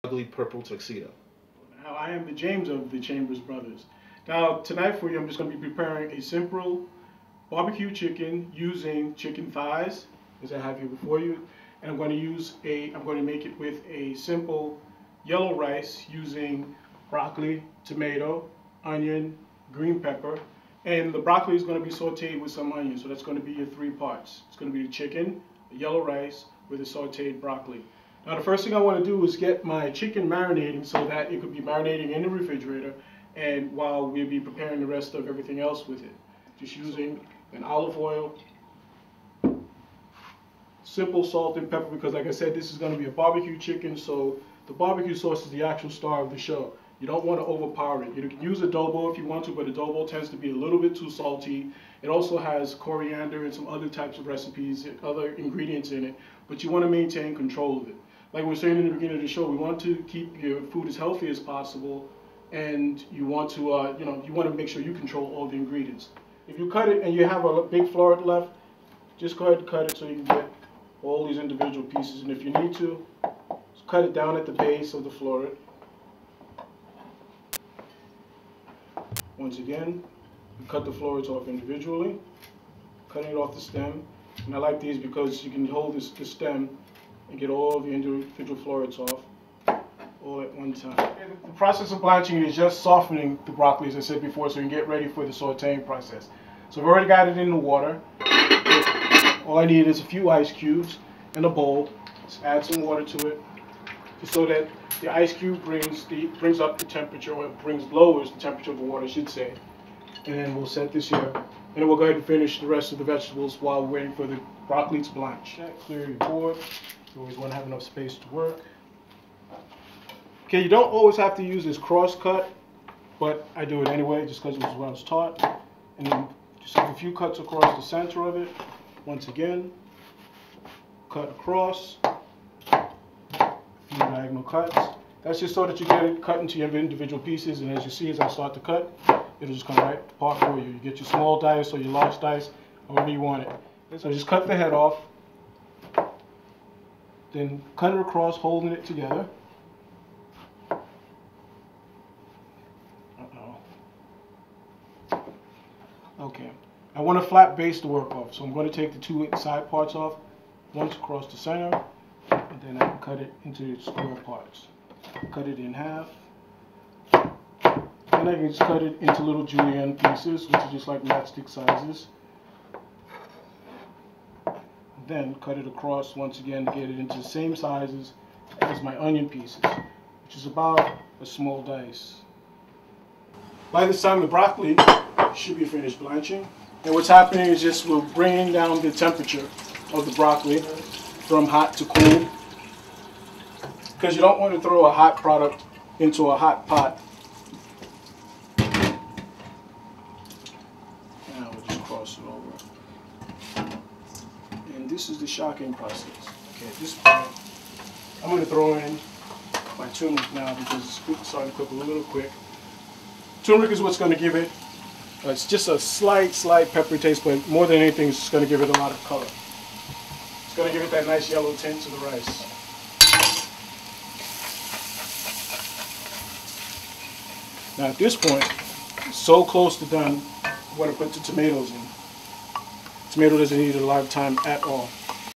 ugly purple tuxedo. Now, I am the James of the Chambers Brothers. Now, tonight for you, I'm just going to be preparing a simple barbecue chicken using chicken thighs, as I have here before you. And I'm going to make it with a simple yellow rice using broccoli, tomato, onion, green pepper. And the broccoli is going to be sauteed with some onion, so that's going to be your three parts. It's going to be the chicken, the yellow rice with the sauteed broccoli. Now the first thing I want to do is get my chicken marinating so that it could be marinating in the refrigerator and while we'll be preparing the rest of everything else with it. Just using an olive oil, simple salt and pepper, because like I said, this is going to be a barbecue chicken, so the barbecue sauce is the actual star of the show. You don't want to overpower it. You can use adobo if you want to, but adobo tends to be a little bit too salty. It also has coriander and some other types of recipes, other ingredients in it, but you want to maintain control of it. Like we were saying in the beginning of the show, we want to keep your food as healthy as possible, and you want to, you want to make sure you control all the ingredients. If you cut it and you have a big floret left, just go ahead and cut it so you can get all these individual pieces. And if you need to, just cut it down at the base of the floret. Once again, you cut the florets off individually, cutting it off the stem. And I like these because you can hold the stem and get all the individual florets off all at one time. And the process of blanching is just softening the broccoli, as I said before, so you can get ready for the sauteing process. So I've already got it in the water. All I need is a few ice cubes and a bowl. Just add some water to it, just so that the ice cube brings up the temperature, or lowers the temperature of the water, I should say. And then we'll set this here, and then we'll go ahead and finish the rest of the vegetables while we're waiting for the broccoli to blanch. Okay, clear your board. You always want to have enough space to work. Okay, you don't always have to use this cross cut, but I do it anyway just because it was what I was taught. And then just have a few cuts across the center of it. Once again, cut across, a few diagonal cuts. That's just so that you get it cut into your individual pieces, and as you see, as I start to cut, it'll just come right apart for you. You get your small dice or your large dice, however you want it. So just cut the head off, then cut it across, holding it together. Okay, I want a flat base to work off, so I'm going to take the two side parts off, once across the center, and then I can cut it into square parts. Cut it in half, and I can just cut it into little julienne pieces, which are just like matchstick sizes. Then cut it across once again to get it into the same sizes as my onion pieces, which is about a small dice. By this time the broccoli should be finished blanching, and what's happening is just we're bringing down the temperature of the broccoli from hot to cool, because you don't want to throw a hot product into a hot pot. Now we'll just cross it over. And this is the shocking process. Okay, at this point, I'm going to throw in my turmeric now because it's starting to cook a little quick. Turmeric is what's going to give it, it's just a slight peppery taste, but more than anything, it's just going to give it a lot of color. It's going to give it that nice yellow tint to the rice. Now at this point, it's so close to done, I'm going to put the tomatoes in. Tomato doesn't need a lot of time at all.